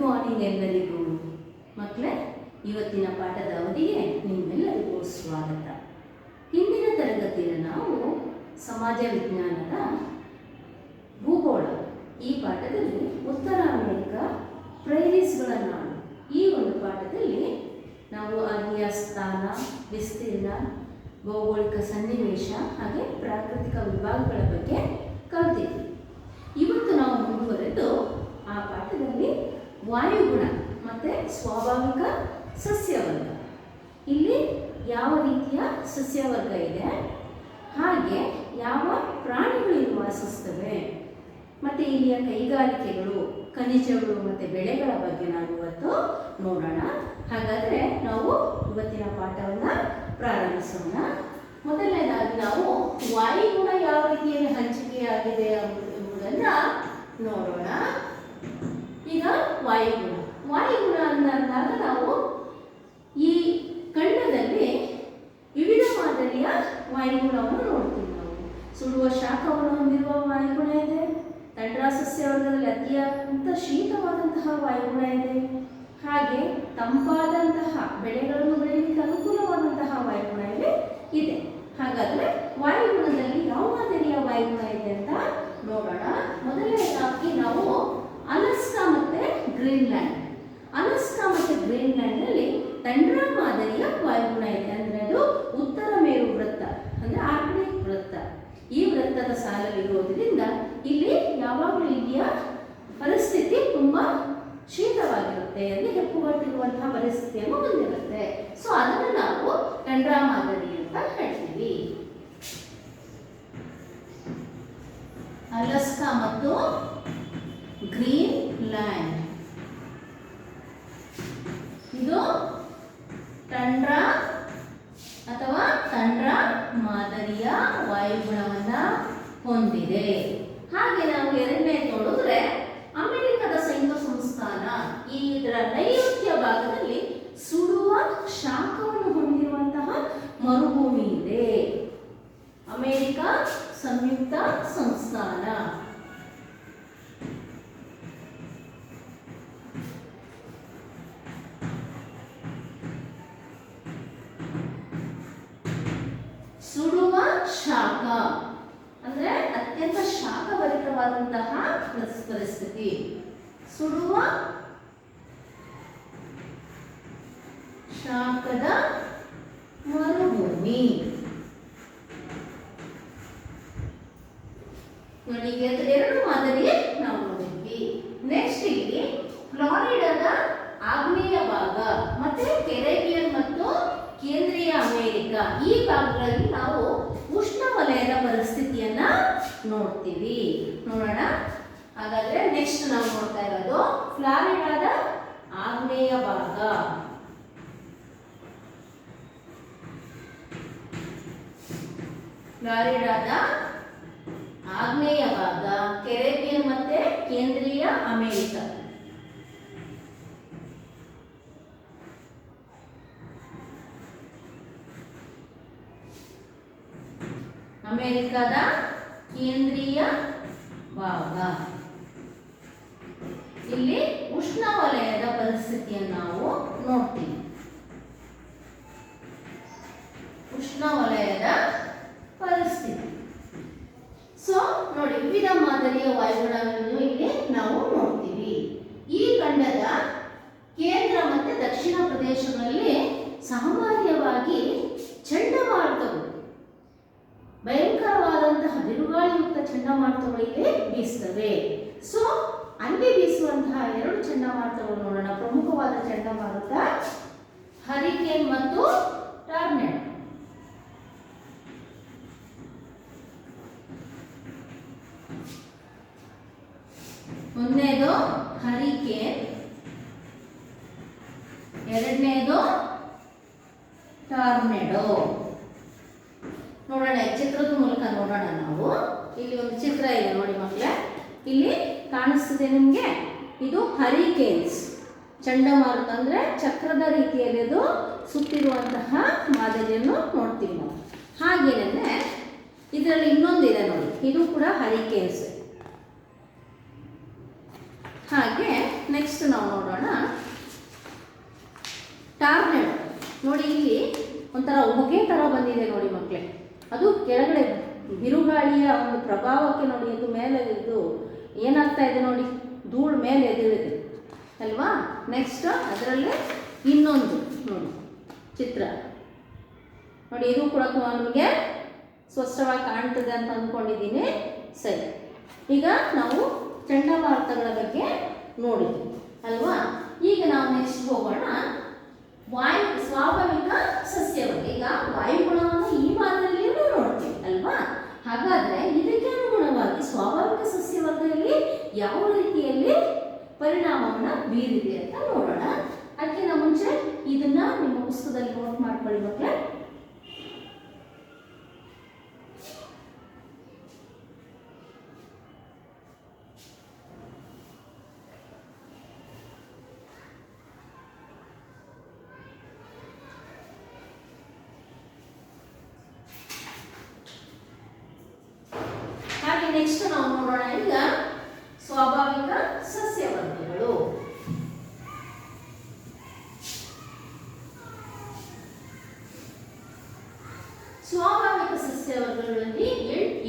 Morning ಎಲ್ಲರಿಗೂ. ಮಕ್ಕಳೇ, ಇವತ್ತಿನ ಪಾಠದ ಅವಧಿಗೆ ನಿಮ್ಮೆಲ್ಲರಿಗೂ ಸ್ವಾಗತ. ಹಿಂದಿನ ತರಗತಿಯಲ್ಲಿ ನಾವು ಸಮಾಜ ವಿಜ್ಞಾನದ ಭೂಗೋಳ ಈ ಪಾಠದಲ್ಲಿ ಉತ್ತರ ಅಮೆರಿಕಾ ಪ್ರೈರೀಸ್ಗಳ ನಾಡು ಈ ಒಂದು ಪಾಠದಲ್ಲಿ ನಾವು ಅಲ್ಲಿಯ ಸ್ಥಾನ, ವಿಸ್ತೀರ್ಣ, ಭೌಗೋಳಿಕ ಸನ್ನಿವೇಶ ಹಾಗೆ ಪ್ರಾಕೃತಿಕ ವಿಭಾಗಗಳ ಬಗ್ಗೆ ಕಲಿತಿದ್ವಿ. ಇವತ್ತು ನಾವು ಮುಂದುವರೆದು ಆ ಪಾಠದಲ್ಲಿ ವಾಯುಗುಣ ಮತ್ತು ಸ್ವಾಭಾವಿಕ ಸಸ್ಯವರ್ಗ, ಇಲ್ಲಿ ಯಾವ ರೀತಿಯ ಸಸ್ಯವರ್ಗ ಇದೆ, ಹಾಗೆ ಯಾವ ಪ್ರಾಣಿಗಳು ವಾಸಿಸ್ತವೆ, ಮತ್ತು ಇಲ್ಲಿಯ ಕೈಗಾರಿಕೆಗಳು, ಖನಿಜಗಳು ಮತ್ತು ಬೆಳೆಗಳ ಬಗ್ಗೆ ನಾವು ಇವತ್ತು ನೋಡೋಣ. ಹಾಗಾದರೆ ನಾವು ಇವತ್ತಿನ ಪಾಠವನ್ನು ಪ್ರಾರಂಭಿಸೋಣ. ಮೊದಲನೇದಾಗಿ ನಾವು ವಾಯುಗುಣ ಯಾವ ರೀತಿಯಲ್ಲಿ ಹಂಚಿಕೆಯಾಗಿದೆ ಎಂಬುದನ್ನು ನೋಡೋಣ. ಈಗ ವಾಯುಗುಣ ಅಂದಾಗ ನಾವು ಈ ಖಂಡದಲ್ಲಿ ವಿವಿಧ ಮಾದರಿಯ ವಾಯುಗುಣವನ್ನು ನೋಡ್ತೀವಿ. ನಾವು ಸುಡುವ ಶಾಖವನ್ನು ಹೊಂದಿರುವ ವಾಯುಗುಣ ಇದೆ, ತಂಡ್ರ ಸಸ್ಯವರ್ಗದಲ್ಲಿ ಅತ್ಯಂತ ಶೀತವಾದಂತಹ ವಾಯುಗುಣ ಇದೆ, ಹಾಗೆ ತಂಪಾದಂತಹ ಬೆಳೆಗಳನ್ನು ಬೆಳೆಯಲಿಕ್ಕೆ ಅನುಕೂಲವಾದಂತಹ ವಾಯುಗುಣ ಇದೆ. ಹಾಗಾದರೆ ವಾಯುಗುಣದಲ್ಲಿ ಯಾವ ಮಾದರಿಯ ವಾಯುಗುಣ ಇದೆ ಅಂತ ನೋಡೋಣ. ಮೊದಲನೇದಾಗಿ ನಾವು ಅಲಾಸ್ಕಾ ಮತ್ತು ಗ್ರೀನ್ಲ್ಯಾಂಡ್. ಅಲಾಸ್ಕಾ ಮತ್ತು ಗ್ರೀನ್ಲ್ಯಾಂಡ್ನಲ್ಲಿ ತಂಡ್ರ ಮಾದರಿಯ ವಾಯುಗುಣ ಇದೆ. ಅಂದರೆ ಅದು ಉತ್ತರ ಮೇರು ವೃತ್ತ, ಅಂದರೆ ಆರ್ಕ್ಟಿಕ್ ವೃತ್ತ. ಈ ವೃತ್ತದ ಸಾಲವಿರುವುದರಿಂದ ಇಲ್ಲಿ ಯಾವಾಗಲೂ ಇಲ್ಲಿಯ ಪರಿಸ್ಥಿತಿ ತುಂಬ ಶೀತವಾಗಿರುತ್ತೆ, ಅಂದರೆ ಹೆಪ್ಪುಗಟ್ಟಿರುವಂತಹ ಪರಿಸ್ಥಿತಿಯನ್ನು ಹೊಂದಿರುತ್ತೆ. ಸೊ ಅದನ್ನು ನಾವು ತಂಡ್ರ ಮಾದರಿ ಅಂತ ಹೇಳ್ತೀವಿ. ಅಲಾಸ್ಕಾ ಮತ್ತು ಗ್ರೀನ್ಲ್ಯಾಂಡ್ ಇದು ತಂಡ್ರ ಅಥವಾ ತಂಡ್ರ ಮಾದರಿಯ ವಾಯುಗುಣವನ್ನ ಹೊಂದಿದೆ. ಹಾಗೆ ನಾವು ಎರಡನೇ ನೋಡಿದ್ರೆ ಅಮೆರಿಕದ ಸಂಯುಕ್ತ ಸಂಸ್ಥಾನ, ಇದರ ನೈಋತ್ಯ ಭಾಗದಲ್ಲಿ ಸುಡುವ ಶಾಖವನ್ನು ಹೊಂದಿರುವಂತಹ ಮರುಭೂಮಿ ಇದೆ. ಅಮೆರಿಕ ಸಂಯುಕ್ತ ಸಂಸ್ಥಾನ. ಸುಡುವ ಶಾಖ ಅಂದ್ರೆ ಅತ್ಯಂತ ಶಾಖಭರಿತವಾದಂತಹ ಪರಿಸ್ಥಿತಿ. ಸುಡುವ ಶಾಖದ ಮರುಭೂಮಿ. ನೋಡಿ, ಎರಡು ಮಾದರಿ ನಾವು ನೋಡಿದ್ವಿ. ನೆಕ್ಸ್ಟ್ ಇಲ್ಲಿ ಫ್ಲಾರಿಡಾದ ಆಗ್ನೇಯ ಭಾಗ ಮತ್ತೆ ಕೆರೆಬಿಯನ್ ಮತ್ತು ಕೇಂದ್ರೀಯ ಅಮೆರಿಕ ಈ ಭಾಗಗಳಲ್ಲಿ ನಾವು ಉಷ್ಣವಲಯದ ಪರಿಸ್ಥಿತಿಯನ್ನ ನೋಡ್ತೀವಿ. ನೋಡೋಣ. ಹಾಗಾದ್ರೆ ನೆಕ್ಸ್ಟ್ ನಾವು ನೋಡ್ತಾ ಇರೋದು ಫ್ಲಾರಿಡಾದ ಆಗ್ನೇಯ ಭಾಗ. ಫ್ಲಾರಿಡಾದ ಆಗ್ನೇಯ ಭಾಗ, ಕೆರೆಬಿಯನ್ ಮತ್ತೆ ಕೇಂದ್ರೀಯ ಅಮೆರಿಕ. ಅಮೆರಿಕದ ಕೇಂದ್ರೀಯ ಭಾಗ. ಇಲ್ಲಿ ಉಷ್ಣವಲಯದ ಪರಿಸ್ಥಿತಿಯನ್ನು ನಾವು ನೋಡ್ತೀವಿ. ಉಷ್ಣವಲಯದ ಪರಿಸ್ಥಿತಿ. ಸೊ ನೋಡಿ, ವಿವಿಧ ಮಾದರಿಯ ವಾಯುಗುಣಗಳನ್ನು ಇಲ್ಲಿ ನಾವು ನೋಡ್ತೀವಿ. ಈ ಖಂಡದ ಕೇಂದ್ರ ಮತ್ತು ದಕ್ಷಿಣ ಪ್ರದೇಶಗಳಲ್ಲಿ ಸಾಮಾನ್ಯವಾಗಿ ಚಂಡಮಾರುತಗಳು, ಭಯಂಕರವಾದಂತಹ ಬಿರುಗಾಳಿಯುಕ್ತ ಚಂಡಮಾರುತಗಳು ಇಲ್ಲಿ ಬೀಸ್ತವೆ. ಸೊ ಅಲ್ಲಿ ಬೀಸುವಂತಹ ಎರಡು ಚಂಡಮಾರುತಗಳು ನೋಡೋಣ. ಪ್ರಮುಖವಾದ ಚಂಡಮಾರುತ ಹರಿಕೇನ್ ಮತ್ತು ಟಾರ್ನೆಡೋ. ಒಂದನೇದು ಹರಿಕೇನ್, ಎರಡನೇದು ಟಾರ್ನೆಡೋ. ನೋಡೋಣ, ಚಿತ್ರದ ಮೂಲಕ ನೋಡೋಣ. ನಾವು ಇಲ್ಲಿ ಒಂದು ಚಿತ್ರ ಇದೆ ನೋಡಿ ಮಕ್ಕಳೇ, ಇಲ್ಲಿ ಕಾಣಿಸ್ತಿದೆ ನಿಮಗೆ. ಇದು ಹರಿಕೇನ್ಸ್ ಚಂಡಮಾರುತ, ಅಂದರೆ ಚಕ್ರದ ರೀತಿಯಲ್ಲಿ ಅದು ಸುತ್ತಿರುವಂತಹ ಮಾದರಿಯನ್ನು ನೋಡ್ತೀವಿ ನಾವು. ಹಾಗೇನೆ ಇದರಲ್ಲಿ ಇನ್ನೊಂದಿದೆ ನೋಡಿ, ಇದು ಕೂಡ ಹರಿಕೇನ್ಸ್. ಹಾಗೆ ನೆಕ್ಸ್ಟ್ ನಾವು ನೋಡೋಣ ಟಾರ್ನೆಡೋ. ನೋಡಿ ಇಲ್ಲಿ ಒಂಥರ ಹೊಗೆ ಥರ ಬಂದಿದೆ ನೋಡಿ ಮಕ್ಕಳೇ, ಅದು ಕೆಳಗಡೆ ಬಿರುಗಾಳಿಯ ಒಂದು ಪ್ರಭಾವಕ್ಕೆ ನೋಡಿ ಅದು ಮೇಲೆ ಇದು ಏನಾಗ್ತಾ ಇದೆ ನೋಡಿ, ಧೂಳು ಮೇಲೆ ಎದ್ದಿಳಿದೆ ಅಲ್ವಾ. ನೆಕ್ಸ್ಟ್ ಅದರಲ್ಲೇ ಇನ್ನೊಂದು ನೋಡಿ ಚಿತ್ರ ನೋಡಿ, ಇದು ಕೂಡ ನಮಗೆ ಸ್ಪಷ್ಟವಾಗಿ ಕಾಣ್ತದೆ ಅಂತ ಅಂದ್ಕೊಂಡಿದ್ದೀನಿ. ಸರಿ, ಈಗ ನಾವು ಚಂಡಮಾರುತಗಳ ಬಗ್ಗೆ ನೋಡಿದ್ವಿ ಅಲ್ವಾ. ಈಗ ನಾವು ನೆಕ್ಸ್ಟ್ ಹೋಗೋಣ ಸ್ವಾಭಾವಿಕ ಸಸ್ಯವರ್ಗ. ಈಗ ವಾಯುಗುಣವನ್ನು ಈ ವಾರದಲ್ಲಿಯೂ ನೋಡ್ತೀವಿ ಅಲ್ವಾ. ಹಾಗಾದರೆ ಇದಕ್ಕೆ ಅನುಗುಣವಾಗಿ ಸ್ವಾಭಾವಿಕ ಸಸ್ಯವರ್ಗದಲ್ಲಿ ಯಾವ ರೀತಿಯಲ್ಲಿ ಪರಿಣಾಮವನ್ನು ಬೀರಿದೆ ಅಂತ ನೋಡೋಣ. ಅದಕ್ಕಿಂತ ಮುಂಚೆ ಇದನ್ನ ನಿಮ್ಮ ಪುಸ್ತಕದಲ್ಲಿ ನೋಟ್ ಮಾಡ್ಕೊಳ್ಳಿ ಮಕ್ಕಳೇ. ಹಾಗೆ ನೆಕ್ಸ್ಟ್ ನಾವು ನೋಡೋಣ ಈಗ ಸ್ವಾಭಾವಿಕ ಸಸ್ಯವರ್ಗಗಳು. ಸ್ವಾಭಾವಿಕ ಸಸ್ಯವರ್ಗಗಳಲ್ಲಿ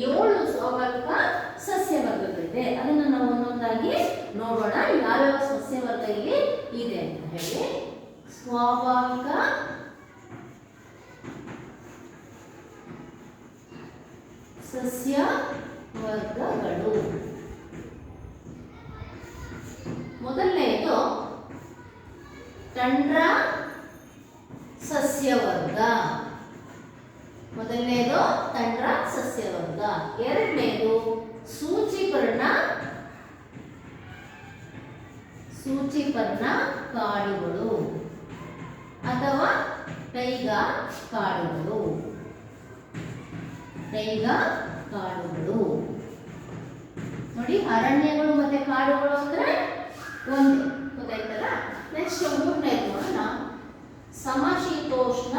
7 ಸ್ವಾಭಾವಿಕ ಸಸ್ಯವರ್ಗಗಳಿದೆ. ಅದನ್ನು ನಾವು ಒಂದೊಂದಾಗಿ ನೋಡೋಣ, ಯಾವ್ಯಾವ ಸಸ್ಯವರ್ಗ ಇಲ್ಲಿ ಇದೆ ಅಂತ ಹೇಳಿ. ಸ್ವಾಭಾವಿಕ ಸಸ್ಯವರ್ಗಗಳು. ಮೊದಲನೆಯದು ತಂಡ್ರ ಸಸ್ಯವರ್ಗ. ಮೊದಲನೆಯದು ತಂಡ್ರ ಸಸ್ಯವರ್ಗ. ಎರಡನೆಯದು ಸೂಚಿಪರ್ಣ ಕಾಡುಗಳು ಅಥವಾ ಟೈಗಾ ಕಾಡುಗಳು. ನೋಡಿ, ಅರಣ್ಯಗಳು ಮತ್ತೆ ಕಾಡುಗಳು ಅಂದ್ರೆ ಒಂದು, ಗೊತ್ತಾಯ್ತಲ್ಲ. ನೆಕ್ಸ್ಟ್ ಮೂರನೇದು ನೋಡೋಣ, ಸಮಶೀತೋಷ್ಣ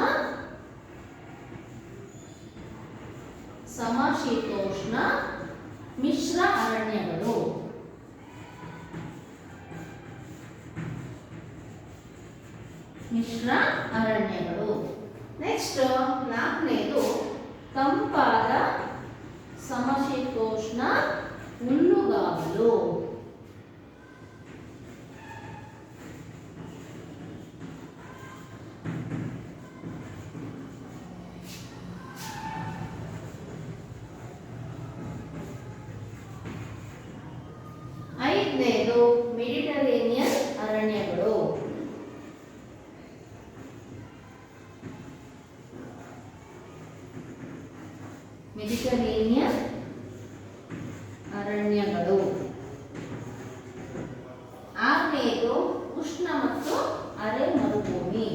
ಮಿಶ್ರ ಅರಣ್ಯಗಳು. ನೆಕ್ಸ್ಟ್ ನಾಲ್ಕನೇದು ತಂಪಾದ ಸಮಶೀತೋಷ್ಣ ಹುಲ್ಲುಗಾವಲು. ಐದನೇದು ಮೆಡಿಟರೇನಿಯನ್ ಅರಣ್ಯಗಳು. ಆರನೆಯದು ಉಷ್ಣ ಮತ್ತು ಅರೆ ಮರುಭೂಮಿ.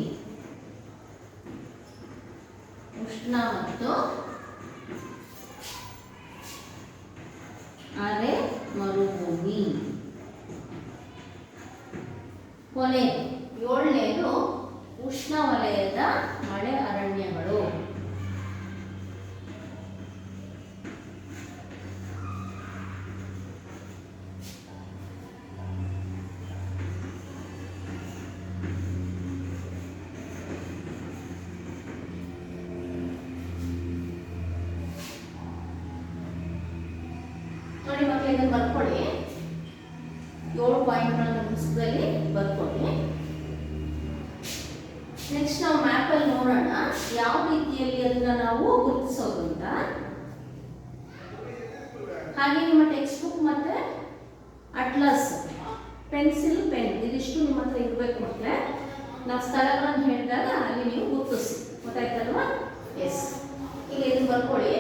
ಕೊನೆ 7ನೇದು ಉಷ್ಣವಲಯದ ಮಳೆ ಅರಣ್ಯಗಳು. ನೋಡಿ ಮಕ್ಕಳು, ಇದನ್ನು ಬರ್ಕೊಳ್ಳಿ, 7 ಪಾಯಿಂಟ್ಗಳನ್ನು ಪುಸ್ತಕದಲ್ಲಿ ಬರ್ಕೊಳ್ಳಿ. ನೆಕ್ಸ್ಟ್ ನಾವು ಮ್ಯಾಪಲ್ಲಿ ನೋಡೋಣ ಯಾವ ರೀತಿಯಲ್ಲಿ ಅದನ್ನ ನಾವು ಗುರುತಿಸೋದು ಅಂತ. ಹಾಗೆ ನಿಮ್ಮ ಟೆಕ್ಸ್ಟ್ ಬುಕ್ ಮತ್ತೆ ಅಟ್ಲಸ್, ಪೆನ್ಸಿಲ್, ಪೆನ್ ಇದಿಷ್ಟು ನಿಮ್ಮ ಹತ್ರ ಇರಬೇಕು ಮಕ್ಕಳೇ. ನಾವು ಸ್ಥಳಗಳನ್ನು ಹೇಳಿದಾಗ ಅಲ್ಲಿ ನೀವು ಗುರುತಿಸಿ, ಗೊತ್ತಾಯ್ತಲ್ವಾ. ಎಸ್, ಈಗ ಇದನ್ನು ಬರ್ಕೊಳ್ಳಿ.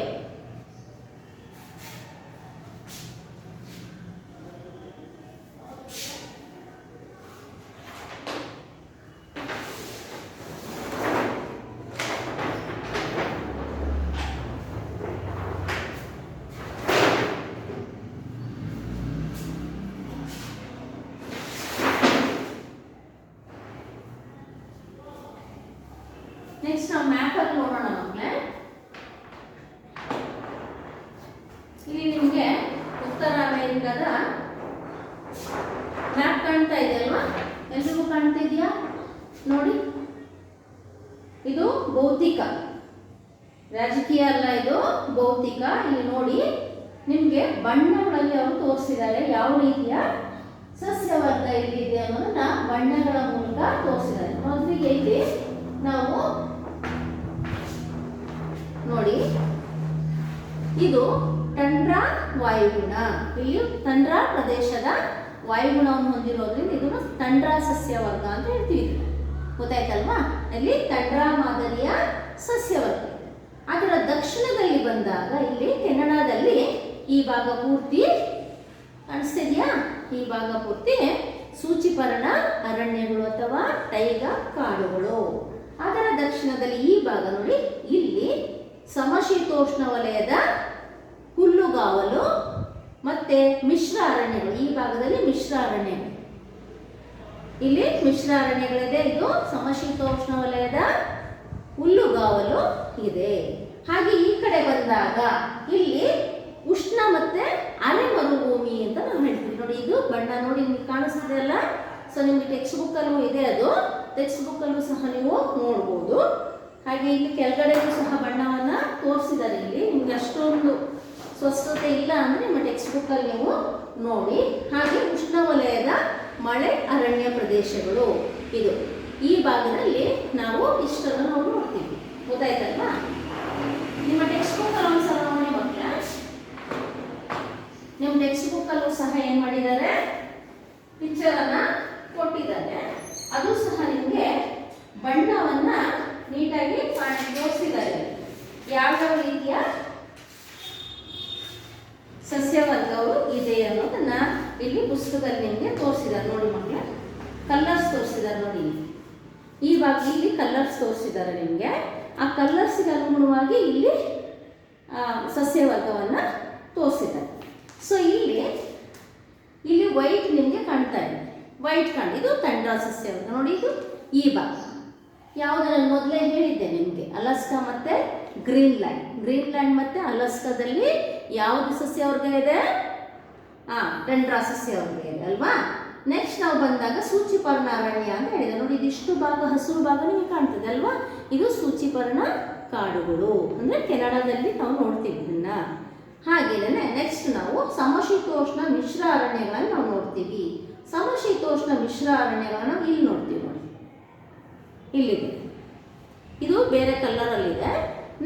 ನೆಕ್ಸ್ಟ್ ನಾವು ಮ್ಯಾಪಲ್ಲಿ ನೋಡೋಣ ಮಕ್ಕಳೇ. ಇಲ್ಲಿ ನಿಮಗೆ ಉತ್ತರ ಅಮೆರಿಕದ ಮ್ಯಾಪ್ ಕಾಣ್ತಾ ಇದೆ ಭೌತಿಕ, ರಾಜಕೀಯ ಅಲ್ಲ, ಇದು ಭೌತಿಕ. ಇಲ್ಲಿ ನೋಡಿ ನಿಮಗೆ ಬಣ್ಣಗಳಲ್ಲಿ ಅವರು ತೋರಿಸಿದ್ದಾರೆ ಯಾವ ರೀತಿಯ ಸಸ್ಯವರ್ಗ ಇಲ್ಲಿದೆ ಅನ್ನೋದನ್ನ ಬಣ್ಣಗಳ ಮೂಲಕ ತೋರಿಸಿದ್ದಾರೆ. ಮೊದಲಿಗೆ ಇಲ್ಲಿ ನಾವು ನೋಡಿ, ಇದು ಟಂಡ್ರಾ ವಾಯುಗುಣ. ಇಲ್ಲಿ ಟಂಡ್ರಾ ಪ್ರದೇಶದ ವಾಯುಗುಣವನ್ನು ಹೊಂದಿರೋದ್ರಿಂದ ಇದನ್ನು ಟಂಡ್ರಾ ಸಸ್ಯವರ್ಗ ಅಂತ ಹೇಳ್ತೀವಿ. ಗೊತ್ತಾಯ್ತಲ್ವಾ? ಇಲ್ಲಿ ಟಂಡ್ರಾ ಮಾದರಿಯ ಸಸ್ಯವರ್ಗ. ಅದರ ದಕ್ಷಿಣದಲ್ಲಿ ಬಂದಾಗ ಇಲ್ಲಿ ಕೆನಡಾದಲ್ಲಿ ಈ ಭಾಗ ಪೂರ್ತಿ ಕಾಣಿಸ್ತಿದ್ಯಾ? ಈ ಭಾಗ ಪೂರ್ತಿ ಸೂಚಿಪರ್ಣ ಅರಣ್ಯಗಳು ಅಥವಾ ಟೈಗಾ ಕಾಡುಗಳು. ಅದರ ದಕ್ಷಿಣದಲ್ಲಿ ಈ ಭಾಗ ನೋಡಿ, ಇಲ್ಲಿ ಸಮಶೀತೋಷ್ಣ ವಲಯದ ಹುಲ್ಲುಗಾವಲು ಮತ್ತೆ ಮಿಶ್ರ ಅರಣ್ಯಗಳು. ಈ ಭಾಗದಲ್ಲಿ ಮಿಶ್ರ ಅರಣ್ಯಗಳು, ಇಲ್ಲಿ ಮಿಶ್ರ ಅರಣ್ಯಗಳಿದೆ. ಇದು ಸಮಶೀತೋಷ್ಣ ವಲಯದ ಹುಲ್ಲುಗಾವಲು ಇದೆ. ಹಾಗೆ ಈ ಕಡೆ ಬಂದಾಗ ಇಲ್ಲಿ ಉಷ್ಣ ಮತ್ತೆ ಅರೆ ಮರುಭೂಮಿ ಅಂತ ನಾವು ಹೇಳ್ತೀವಿ. ನೋಡಿ, ಇದು ಬಣ್ಣ ನೋಡಿ ನಿಮ್ಗೆ ಕಾಣಿಸ್ತಿದೆ ಅಲ್ಲ. ಸೊ ನಿಮ್ಗೆ ಟೆಕ್ಸ್ಟ್ ಬುಕ್ ಅಲ್ಲೂ ಇದೆ, ಅದು ಟೆಕ್ಸ್ಟ್ ಬುಕ್ ಅಲ್ಲೂ ಸಹ ನೀವು ನೋಡ್ಬೋದು. ಹಾಗೆ ಇಲ್ಲಿ ಕೆಳಗಡೆಗೂ ಸಹ ಬಣ್ಣವನ್ನ ತೋರಿಸಿದ್ದಾರೆ. ಇಲ್ಲಿ ನಿಮ್ಗೆ ಅಷ್ಟೊಂದು ಸ್ವಸ್ಥತೆ ಇಲ್ಲ ಅಂದ್ರೆ ನಿಮ್ಮ ಟೆಕ್ಸ್ಟ್ ಬುಕ್ ಅಲ್ಲಿ ನೀವು ನೋಡಿ. ಹಾಗೆ ಉಷ್ಣವಲಯದ ಮಳೆ ಅರಣ್ಯ ಪ್ರದೇಶಗಳು ಇದು. ಈ ಭಾಗದಲ್ಲಿ ನಾವು ಇಷ್ಟನ್ನು ನಾವು ನೋಡ್ತೀವಿ. ಗೊತ್ತಾಯ್ತಲ್ವಾ? ನಿಮ್ಮ ಟೆಕ್ಸ್ಟ್ ಬುಕ್ ಅಲ್ಲಿ ಒಂದ್ಸಲ ನೋಡಿ ಮಕ್ಕಳ. ನಿಮ್ಮ ಟೆಕ್ಸ್ಟ್ ಬುಕ್ ಅಲ್ಲೂ ಸಹ ಏನ್ ಮಾಡಿದ್ದಾರೆ, ಪಿಕ್ಚರ್ ಅನ್ನ ಕೊಟ್ಟಿದ್ದಾರೆ. ಅದು ಸಹ ನಿಮಗೆ ಬಣ್ಣವನ್ನ ನೀಟಾಗಿ ತೋರಿಸಿದ್ದಾರೆ. ಯಾವ ರೀತಿಯ ಸಸ್ಯವರ್ಗವು ಇದೆ ಅನ್ನೋದನ್ನ ಇಲ್ಲಿ ಪುಸ್ತಕದಲ್ಲಿ ನಿಮಗೆ ತೋರಿಸಿದ್ದಾರೆ. ನೋಡಿ ಮಕ್ಕಳ, ಕಲರ್ಸ್ ತೋರಿಸಿದ್ದಾರೆ ನೋಡಿ. ಈ ಭಾಗ ಇಲ್ಲಿ ಕಲರ್ಸ್ ತೋರಿಸಿದ್ದಾರೆ ನಿಮಗೆ. ಆ ಕಲರ್ಸ್ಗೆ ಅನುಗುಣವಾಗಿ ಇಲ್ಲಿ ಸಸ್ಯವರ್ಗವನ್ನು ತೋರಿಸಿದ್ದಾರೆ. ಸೊ ಇಲ್ಲಿ ವೈಟ್ ನಿಮಗೆ ಕಾಣ್ತಾ ಇದೆ. ವೈಟ್ ಇದು ಟಂಡ್ರಾ ಸಸ್ಯವರ್ಗ ನೋಡಿ. ಇದು ಈ ಭಾಗ ಯಾವುದನ್ನು ಮೊದಲೇ ಹೇಳಿದ್ದೆ ನಿಮಗೆ, ಅಲಾಸ್ಕಾ ಮತ್ತೆ ಗ್ರೀನ್ಲ್ಯಾಂಡ್ ಮತ್ತೆ ಅಲಾಸ್ಕಾದಲ್ಲಿ ಯಾವುದು ಸಸ್ಯವರ್ಗ ಇದೆ? ಟಂಡ್ರಾ ಸಸ್ಯವರ್ಗ ಇದೆ ಅಲ್ವಾ. ನೆಕ್ಸ್ಟ್ ನಾವು ಬಂದಾಗ ಸೂಚಿಪರ್ಣ ಅರಣ್ಯ ಅಂತ ಹೇಳಿದೆ ನೋಡಿ. ಇದಿಷ್ಟು ಭಾಗ ಹಸಿರು ಭಾಗ ನಿಮಗೆ ಕಾಣ್ತದೆ ಅಲ್ವಾ. ಇದು ಸೂಚಿಪರ್ಣ ಕಾಡುಗಳು ಅಂದ್ರೆ ಕೆನಡಾದಲ್ಲಿ ನಾವು ನೋಡ್ತೀವಿ ಇದನ್ನ. ಹಾಗೇನೆ ನೆಕ್ಸ್ಟ್ ನಾವು ಸಮಶೀತೋಷ್ಣ ಮಿಶ್ರ ಅರಣ್ಯಗಳನ್ನು ನಾವು ನೋಡ್ತೀವಿ. ಸಮಶೀತೋಷ್ಣ ಮಿಶ್ರ ಅರಣ್ಯಗಳನ್ನು ಇಲ್ಲಿ ನೋಡ್ತೀವಿ ನೋಡಿ, ಇಲ್ಲಿದೆ. ಇದು ಬೇರೆ ಕಲರಲ್ಲಿದೆ.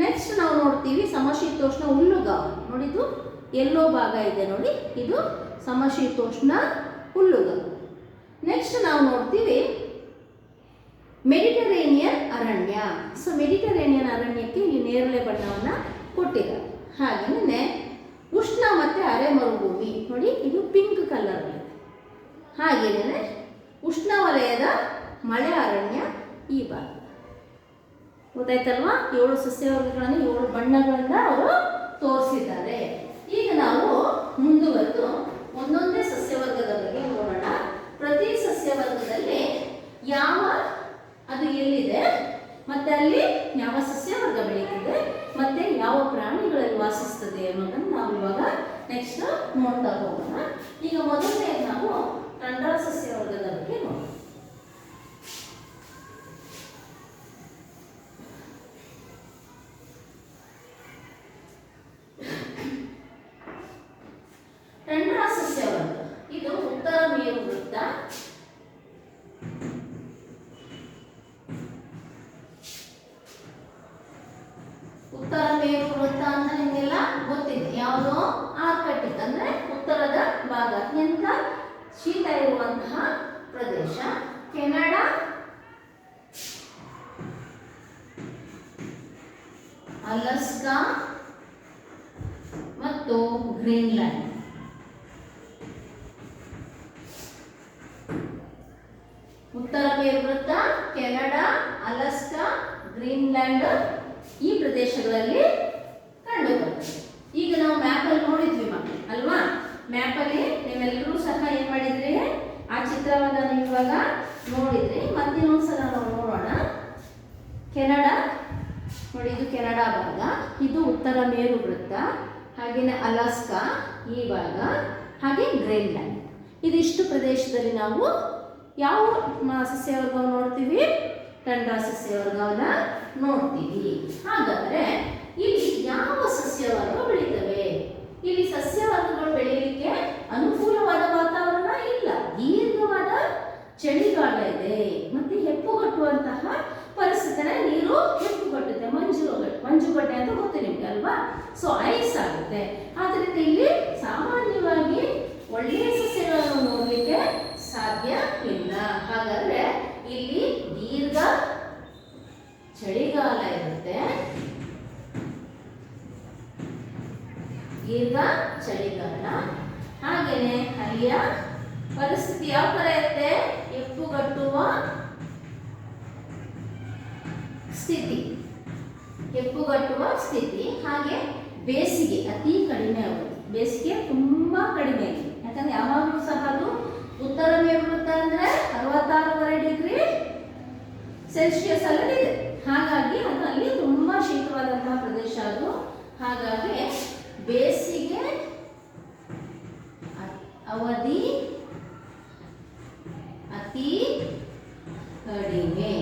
ನೆಕ್ಸ್ಟ್ ನಾವು ನೋಡ್ತೀವಿ ಸಮಶೀತೋಷ್ಣ ಹುಲ್ಲುಗಾವಲು. ನೋಡಿ, ಇದು ಎಲ್ಲೋ ಭಾಗ ಇದೆ ನೋಡಿ, ಇದು ಸಮಶೀತೋಷ್ಣ ಹುಲ್ಲುಗಾವಲು. ನೆಕ್ಸ್ಟ್ ನಾವು ನೋಡ್ತೀವಿ ಮೆಡಿಟರೇನಿಯನ್ ಅರಣ್ಯ. ಸೊ ಮೆಡಿಟರೇನಿಯನ್ ಅರಣ್ಯಕ್ಕೆ ಇಲ್ಲಿ ನೇರಳೆ ಬಣ್ಣವನ್ನು ಕೊಟ್ಟಿದ್ದಾರೆ. ಹಾಗೆಯೇ ಉಷ್ಣ ಮತ್ತು ಅರೆ ಮರುಭೂಮಿ ನೋಡಿ, ಇದು ಪಿಂಕ್ ಕಲರ್ ಇದೆ. ಹಾಗೆಯೇ ಉಷ್ಣವಲಯದ ಮಳೆ ಅರಣ್ಯ ಈ ಭಾಗ. ಗೊತ್ತಾಯ್ತಲ್ವಾ? 7 ಸಸ್ಯವರ್ಗಗಳನ್ನು 7 ಬಣ್ಣಗಳಿಂದ ಅವರು ತೋರಿಸಿದ್ದಾರೆ. ಈಗ ನಾವು ಮುಂದುವರೆದು ಒಂದೊಂದೇ ಸಸ್ಯವರ್ಗದ ಬಗ್ಗೆ ನೋಡೋಣ. ಪ್ರತಿ ಸಸ್ಯವರ್ಗದಲ್ಲಿ ಅದು ಎಲ್ಲಿದೆ, ಮತ್ತೆ ಅಲ್ಲಿ ಯಾವ ಸಸ್ಯವರ್ಗ ಬೆಳೀತಿದೆ, ಮತ್ತೆ ಯಾವ ಪ್ರಾಣಿಗಳಲ್ಲಿ ವಾಸಿಸ್ತದೆ ಅನ್ನೋದನ್ನು ನಾವು ಇವಾಗ ನೆಕ್ಸ್ಟ್ ನೋಡ್ತಾ ಹೋಗೋಣ. ಈಗ ಮೊದಲನೇ ನಾವು ಟಂಡ್ರಾ ಸಸ್ಯವರ್ಗದ ಬಗ್ಗೆ ನೋಡೋಣ. ಟಂಡ್ರಾ ಸಸ್ಯವರ್ಗ ಇದು ಉತ್ತರ ಮೇರು ವೃತ್ತ, ಉತ್ತರ ಮೇರು ವೃತ್ತ ಅಂತ ನಿಮಗೆಲ್ಲ ಗೊತ್ತಿದೆ. ಯಾವುದು? ಆರ್ಕಟಿಕ್ ಅಂದ್ರೆ ಉತ್ತರದ ಭಾಗ, ಅತ್ಯಂತ ಶೀತ ಇರುವಂತಹ ಪ್ರದೇಶ. ಕೆನಡಾ, ಅಲಾಸ್ಕಾ ಮತ್ತು ಗ್ರೀನ್ಲ್ಯಾಂಡ್. ಉತ್ತರ ಮೇರು ವೃತ್ತ, ಕೆನಡಾ, ಅಲಾಸ್ಕಾ, ಗ್ರೀನ್ಲ್ಯಾಂಡ್ ಈ ಪ್ರದೇಶಗಳಲ್ಲಿ ಕಂಡುಬರ್ತದೆ. ಈಗ ನಾವು ಮ್ಯಾಪಲ್ಲಿ ನೋಡಿದ್ವಿ ಮಕ್ಕಳು ಅಲ್ವಾ. ಮ್ಯಾಪಲ್ಲಿ ನೀವೆಲ್ಲರೂ ಸಹ ಏನ್ ಮಾಡಿದ್ರಿ, ಆ ಚಿತ್ರವನ್ನು ನೀವು ಇವಾಗ ನೋಡಿದ್ರಿ. ಮತ್ತಿನ್ನೊಂದ್ಸಲ ನಾವು ನೋಡೋಣ. ಕೆನಡಾ ನೋಡಿ, ಇದು ಕೆನಡಾ ಭಾಗ, ಇದು ಉತ್ತರ ಮೇರು ವೃತ್ತ, ಹಾಗೆಯೇ ಅಲಾಸ್ಕಾ ಈ ಭಾಗ, ಹಾಗೆ ಗ್ರೀನ್ಲ್ಯಾಂಡ್. ಇದಿಷ್ಟು ಪ್ರದೇಶದಲ್ಲಿ ನಾವು ಯಾವ ಸಸ್ಯವರ್ಗವನ್ನು ನೋಡ್ತೀವಿ? ಟಂಡ್ರ ಸಸ್ಯವರ್ಗವನ್ನ ನೋಡ್ತೀವಿ. ಹಾಗಾದ್ರೆ ಇಲ್ಲಿ ಯಾವ ಸಸ್ಯವರ್ಗ ಬೆಳೀತವೆ? ಇಲ್ಲಿ ಸಸ್ಯವರ್ಗಗಳು ಬೆಳೆಯಲಿಕ್ಕೆ ಅನುಕೂಲವಾದ ವಾತಾವರಣ ಇಲ್ಲ, ದೀರ್ಘವಾದ ಚಳಿಗಾಲ ಇದೆ, ಮತ್ತೆ ಹೆಪ್ಪುಗಟ್ಟುವಂತಹ ಪರಿಸ್ಥಿತಿನ ನೀರು ಹೆಪ್ಪುಗಟ್ಟುತ್ತೆ, ಮಂಜುಗಡ್ಡೆ ಅಂತ ಗೊತ್ತು ನಿಮ್ಗೆ ಅಲ್ವಾ? ಸೊ ಐಸ್ ಆಗುತ್ತೆ. ಆದ್ರಿಂದ ಇಲ್ಲಿ ಸಾಮಾನ್ಯವಾಗಿ ಒಳ್ಳೆಯ ಸಸ್ಯಗಳನ್ನು ನೋಡಲಿಕ್ಕೆ ಸಾಧ್ಯ ಇಲ್ಲ. ಹಾಗಾದ್ರೆ ಇಲ್ಲಿ ದೀರ್ಘ ಚಳಿಗಾಲ ಇರುತ್ತೆ, ದೀರ್ಘ ಚಳಿಗಾಲ. ಹಾಗೇನೆ ಅಲ್ಲಿಯ ಪರಿಸ್ಥಿತಿ ಯಾವ ತರ ಇರುತ್ತೆ? ಹೆಪ್ಪುಗಟ್ಟುವ ಸ್ಥಿತಿ, ಹೆಪ್ಪುಗಟ್ಟುವ ಸ್ಥಿತಿ. ಹಾಗೆ ಬೇಸಿಗೆ ಅತಿ ಕಡಿಮೆ ಆಗುತ್ತೆ, ಬೇಸಿಗೆ ತುಂಬಾ ಕಡಿಮೆ ಇದೆ. ಯಾಕಂದ್ರೆ ಯಾವಾಗಲೂ ಸಹ ಅದು ಉತ್ತರ ಮೇಲ್ವೃತ್ತ ಅಂದ್ರೆ 66°C ಅಲ್ಲಿದೆ. ಹಾಗಾಗಿ ಅದು ಅಲ್ಲಿ ತುಂಬಾ ಶೀತವಾದಂತಹ ಪ್ರದೇಶ ಅದು. ಹಾಗಾಗಿ ಬೇಸಿಗೆ ಅವಧಿ ಅತಿ ಕಡಿಮೆ.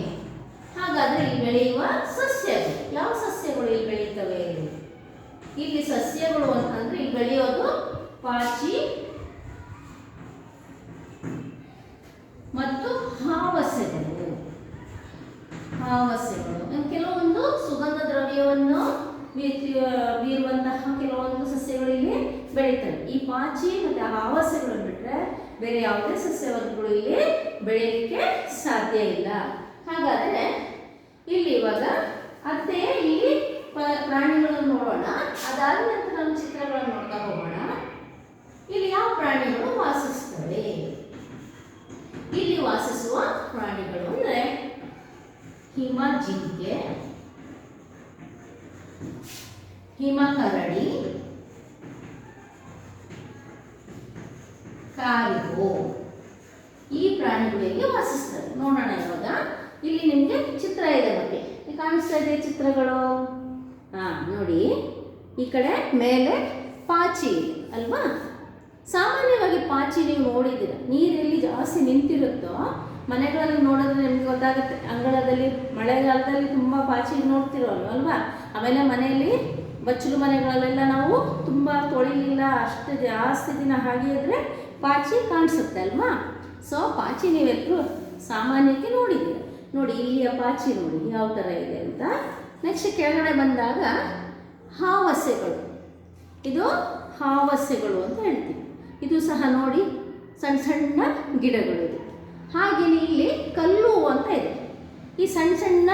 ಹಾಗಾದ್ರೆ ಇಲ್ಲಿ ಬೆಳೆಯುವ ಸಸ್ಯಗಳು ಯಾವ ಸಸ್ಯಗಳು ಇಲ್ಲಿ ಬೆಳೆಯುತ್ತವೆ? ಇಲ್ಲಿ ಸಸ್ಯಗಳು ಅಂತಂದ್ರೆ ಇಲ್ಲಿ ಬೆಳೆಯೋದು ಪಾಚಿ ಮತ್ತು ಹಾವಸೆಗಳು. ಕೆಲವೊಂದು ಸುಗಂಧ ದ್ರವ್ಯವನ್ನು ಬೀರುವಂತಹ ಕೆಲವೊಂದು ಸಸ್ಯಗಳು ಇಲ್ಲಿ ಬೆಳೀತವೆ. ಈ ಪಾಚಿ ಮತ್ತೆ ಹಾವಸೆಗಳನ್ನು ಬಿಟ್ಟರೆ ಬೇರೆ ಯಾವುದೇ ಸಸ್ಯವರ್ಗಗಳು ಇಲ್ಲಿ ಬೆಳೆಯಲಿಕ್ಕೆ ಸಾಧ್ಯ ಇಲ್ಲ. ಹಾಗಾದ್ರೆ ಇಲ್ಲಿ ಇವಾಗ ಅತ್ತೆ ಇಲ್ಲಿ ಪ್ರಾಣಿಗಳನ್ನು ನೋಡೋಣ. ಅದಾದ ನಂತರ ನಮ್ಮ ಚಿತ್ರಗಳನ್ನು ನೋಡ್ತಾ ಹೋಗೋಣ. ಇಲ್ಲಿ ಯಾವ ಪ್ರಾಣಿಗಳು ವಾಸಿಸ್ತವೆ? ಇಲ್ಲಿ ವಾಸಿಸುವ ಪ್ರಾಣಿಗಳು ಅಂದ್ರೆ ಹಿಮ ಜಿಂಕೆ, ಹಿಮ ಕರಡಿ, ಕಾರಿಗೋ, ಈ ಪ್ರಾಣಿಗಳಲ್ಲಿ ವಾಸಿಸ್ತವೆ. ನೋಡೋಣ ಇವಾಗ. ಇಲ್ಲಿ ನಿಮಗೆ ಚಿತ್ರ ಇದೆ, ಮತ್ತೆ ಕಾಣಿಸ್ತಾ ಇದೆ ಚಿತ್ರಗಳು. ನೋಡಿ, ಈ ಕಡೆ ಮೇಲೆ ಪಾಚಿ ಇದೆ ಅಲ್ವಾ? ಸಾಮಾನ್ಯವಾಗಿ ಪಾಚಿ ನೀವು ನೋಡಿದ್ದೀರ, ನೀರೆಲ್ಲಿ ಜಾಸ್ತಿ ನಿಂತಿರುತ್ತೋ ಮನೆಗಳಲ್ಲಿ ನೋಡಿದ್ರೆ ನಿಮ್ಗೆ ಗೊತ್ತಾಗುತ್ತೆ. ಅಂಗಳದಲ್ಲಿ ಮಳೆಗಾಲದಲ್ಲಿ ತುಂಬ ಪಾಚಿ ನೋಡ್ತಿರೋಲ್ಲ ಅಲ್ವಾ? ಆಮೇಲೆ ಮನೆಯಲ್ಲಿ ಬಚ್ಚಲು ಮನೆಗಳಲ್ಲೆಲ್ಲ ನಾವು ತುಂಬ ತೊಳಿಲಿಲ್ಲ, ಅಷ್ಟು ಜಾಸ್ತಿ ದಿನ ಹಾಗೆ ಇದ್ರೆ ಪಾಚಿ ಕಾಣಿಸುತ್ತೆ ಅಲ್ವಾ? ಸೊ ಪಾಚಿ ನೀವೆಲ್ಲರೂ ಸಾಮಾನ್ಯಕ್ಕೆ ನೋಡಿದ್ದೀರ. ನೋಡಿ ಇಲ್ಲಿಯ ಪಾಚಿ ನೋಡಿ ಯಾವ ಥರ ಇದೆ ಅಂತ. ನೆಕ್ಸ್ಟ್ ಕೆಳಗಡೆ ಬಂದಾಗ ಹಾವಸೆಗಳು, ಇದು ಹಾವಸೆಗಳು ಅಂತ ಹೇಳ್ತೀವಿ. ಇದು ಸಹ ನೋಡಿ ಸಣ್ಣ ಸಣ್ಣ ಗಿಡಗಳು ಇದೆ. ಹಾಗೆಯೇ ಇಲ್ಲಿ ಕಲ್ಲು ಅಂತ ಇದೆ. ಈ ಸಣ್ಣ ಸಣ್ಣ